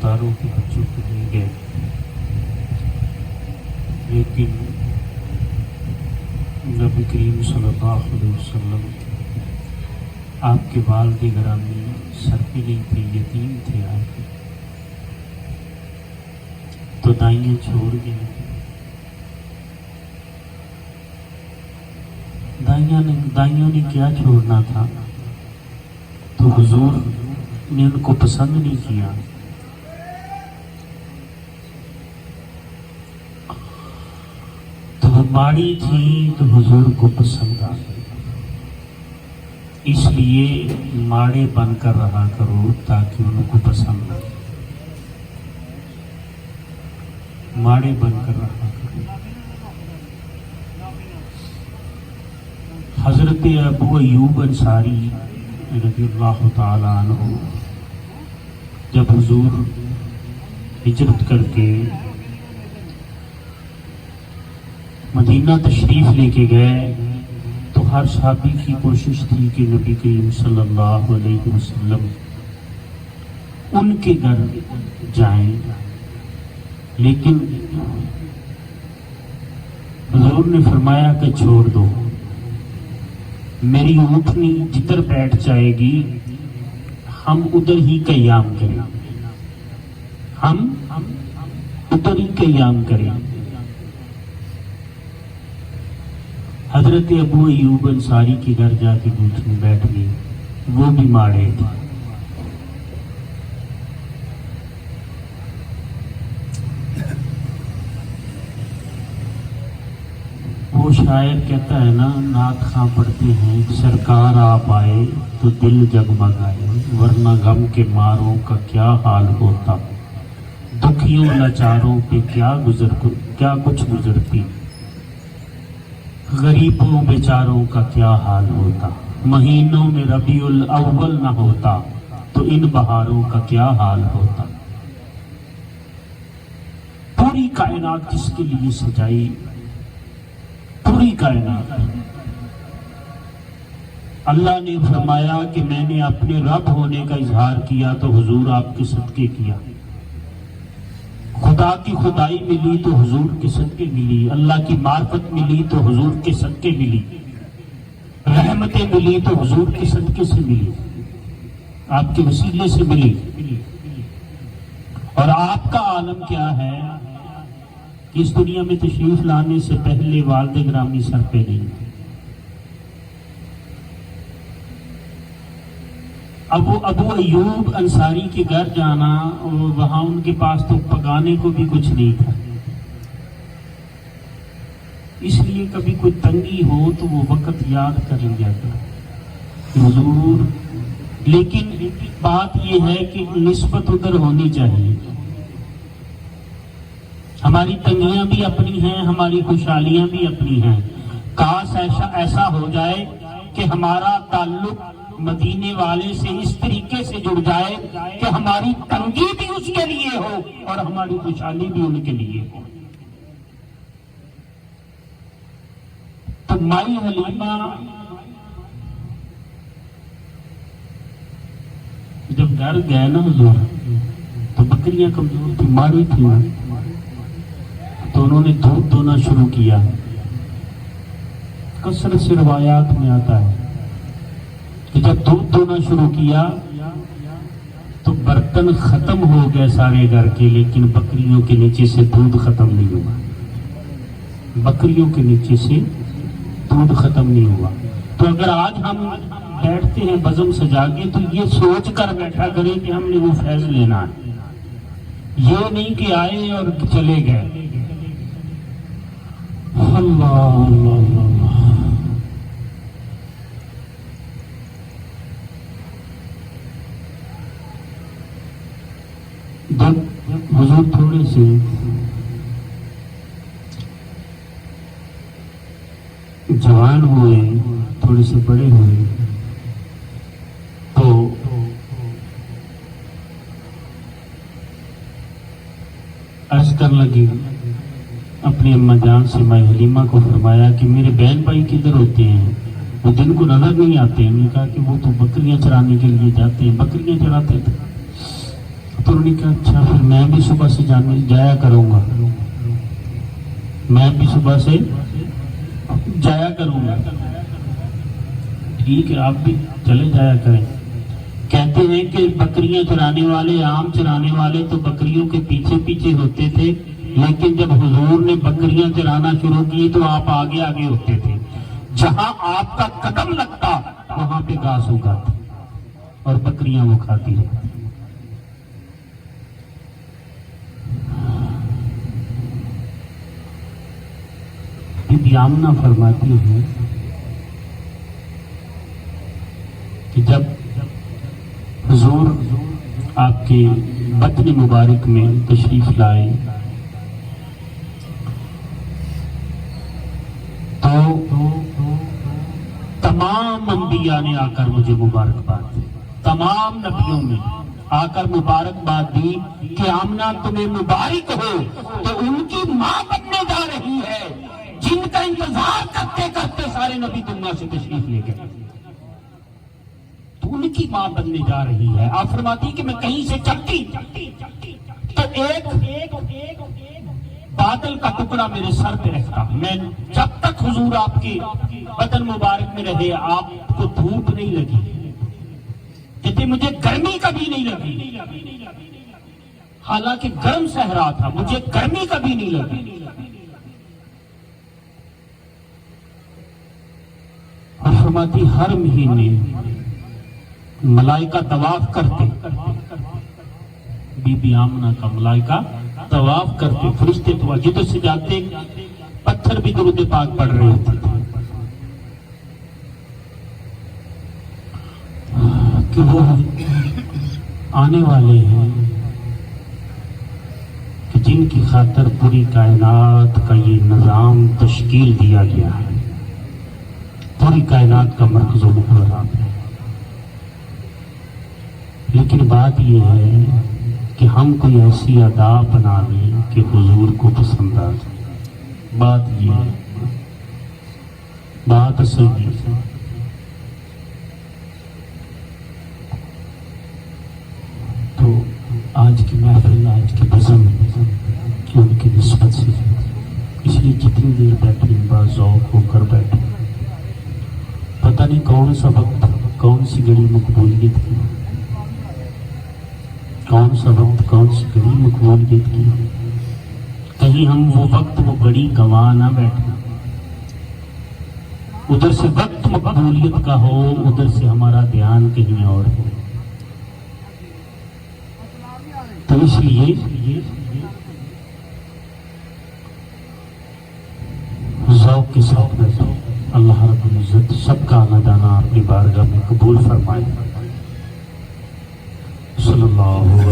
افطاروں کے بچوں کو لے گئے، لیکن نبی کریم صلی اللہ علیہ وسلم آپ کے والد گرامی سر پہ نہیں تھے، یتیم تھے آپ، تو دائیاں چھوڑ گئے۔ دائیوں نے کیا چھوڑنا تھا، تو حضور نے ان کو پسند نہیں کیا۔ تو وہ ماڑی تھی تو حضور کو پسند آ گئی، اس لیے ماڑے بن کر رہا کرو تاکہ ان کو پسند آئے، ماڑے بن کر رہا کرو۔ حضرت ابو ایوب انصاری رضی اللہ تعالی عنہ جب حضور ہجرت کر کے مدینہ تشریف لے کے گئے تو ہر صحابی کی کوشش تھی کہ نبی کریم صلی اللہ علیہ وسلم ان کے گھر جائیں، لیکن حضور نے فرمایا کہ چھوڑ دو، میری اونٹنی جدھر بیٹھ جائے گی ہم ادھر ہی قیام کریں، ہم ادھر ہی قیام کریں۔ حضرت ابو ایوب انصاری کے گھر جا کے اونٹنی بیٹھ گئی، وہ بھی ماڑے تھے۔ وہ شاعر کہتا ہے نا، نعت خواں پڑھتے ہیں، سرکار آپ آئے تو دل جگمگائے، ورنہ غم کے ماروں کا کیا حال ہوتا، دکھیوں لاچاروں پہ کیا کچھ گزرتی، غریبوں بیچاروں کا کیا حال ہوتا، مہینوں میں ربیع الاول نہ ہوتا تو ان بہاروں کا کیا حال ہوتا۔ پوری کائنات جس کے لیے سجائی، پوری کائنات، اللہ نے فرمایا کہ میں نے اپنے رب ہونے کا اظہار کیا تو حضور آپ کے صدقے کیا، خدا کی خدائی ملی تو حضور کے صدقے ملی، اللہ کی معرفت ملی تو حضور کے صدقے ملی، رحمتیں ملی تو حضور کے صدقے سے ملی، آپ کے وسیلے سے ملی۔ اور آپ کا عالم کیا ہے، اس دنیا میں تشریف لانے سے پہلے والد گرامی سر پہ نہیں تھے۔ ابو ایوب انصاری کے گھر جانا، وہاں ان کے پاس تو پکانے کو بھی کچھ نہیں تھا، اس لیے کبھی کوئی تنگی ہو تو وہ وقت یاد کر لیا کرو حضور۔ لیکن بات یہ ہے کہ نسبت ادھر ہونی چاہیے، ہماری تنگیاں بھی اپنی ہیں، ہماری خوشحالیاں بھی اپنی ہیں، کاش ایسا ہو جائے کہ ہمارا تعلق مدینے والے سے اس طریقے سے جڑ جائے کہ ہماری تنگی بھی اس کے لیے ہو اور ہماری خوشحالی بھی ان کے لیے ہو۔ تو مائی حلیمہ جب گھر گئے نا حضور، تو بکریاں کمزور تھی، ماری تھی، تو انہوں نے دودھ دونا شروع کیا۔ کثرت سے روایات میں آتا ہے کہ جب دودھ دونا شروع کیا تو برتن ختم ہو گئے سارے گھر کے، لیکن بکریوں کے نیچے سے دودھ ختم نہیں ہوا، بکریوں کے نیچے سے دودھ ختم نہیں ہوا۔ تو اگر آج ہم بیٹھتے ہیں بزم سجا کے تو یہ سوچ کر بیٹھا کریں کہ ہم نے وہ فیض لینا ہے، یہ نہیں کہ آئے اور چلے گئے۔ اللہ اللہ اللہ، جب حضور تھوڑے سے جوان ہوئے، تھوڑے سے بڑے ہوئے، تو عرض کر لگی اپنی اماں جان سے، مائی حلیمہ کو فرمایا کہ میرے بہن بھائی کدھر ہوتے ہیں، وہ دن کو نظر نہیں آتے۔ انہوں نے کہا کہ وہ تو بکریاں چرانے کے لیے جاتے ہیں، بکریاں چراتے تھے۔ تو انہوں نے کہا اچھا پھر میں بھی صبح سے جایا کروں گا، میں بھی صبح سے جایا کروں گا۔ ٹھیک ہے آپ بھی چلے جایا کریں۔ کہتے ہیں کہ بکریاں چرانے والے، عام چرانے والے تو بکریوں کے پیچھے پیچھے ہوتے تھے، لیکن جب حضور نے بکریاں چرانا شروع کی تو آپ آگے آگے ہوتے تھے۔ جہاں آپ کا قدم لگتا وہاں پہ گھاس اگاتی اور بکریاں وہ کھاتی رہتی۔ بی بی آمنہ فرماتی ہیں کہ جب حضور آپ کے بطن مبارک میں تشریف لائے تو تمام انبیاء نے آ کر مجھے مبارکباد دی، تمام نبیوں نے آ کر مبارکباد دی کہ آمنہ تمہیں مبارک ہو، تو ان کی ماں بننے جا رہی ہے جن کا انتظار کرتے کرتے سارے نبی دنیا سے تشریف لے گئے، تو ان کی ماں بننے جا رہی ہے۔ آپ فرماتی کہ میں کہیں سے چلتی تو ایک بادل کا ٹکڑا میرے سر پہ رکھتا، میں جب تک حضور آپ کے بدن مبارک میں رہے آپ کو دھوپ نہیں لگی، کہتے مجھے گرمی کبھی نہیں لگی، حالانکہ گرم صحرا تھا، مجھے گرمی کبھی نہیں لگی۔ اور فرماتی ہر مہینے ملائکہ طواف کرتے، بی بی آمنہ کا ملائکہ طواف کرتے، فرشتے تو جدھر سے جاتے پتھر بھی درود پاک پڑھ رہے ہوتے تھے کہ وہ آنے والے ہیں کہ جن کی خاطر پوری کائنات کا یہ نظام تشکیل دیا گیا ہے، پوری کائنات کا مرکز و محور آپ ہے۔ لیکن بات یہ ہے کہ ہم کوئی ایسی ادا بنا لیں کہ حضور کو پسند آ جائے، بات یہ ہے، بات اصل یہ ہے۔ تو آج کی محفل، آج کی بزم ان کی نسبت سے، اس لیے جتنی دیر بیٹھے با ذوق ہو کر بیٹھے، پتہ نہیں کون سا وقت، کون سی گھڑی مقبولیت کی، کون سا وقت، کون سی گھڑی مقبولیت کی، کہیں ہم وہ وقت وہ گھڑی گنوا نہ بیٹھے، ادھر سے وقت مقبولیت کا ہو، ادھر سے ہمارا دھیان کہیں اور ہو۔ تو اس لیے ذوق کے ساتھ بیٹھو، اللہ رب العزت سب کا آنا جانا اپنی بارگاہ میں قبول فرمائے۔ صلی اللہ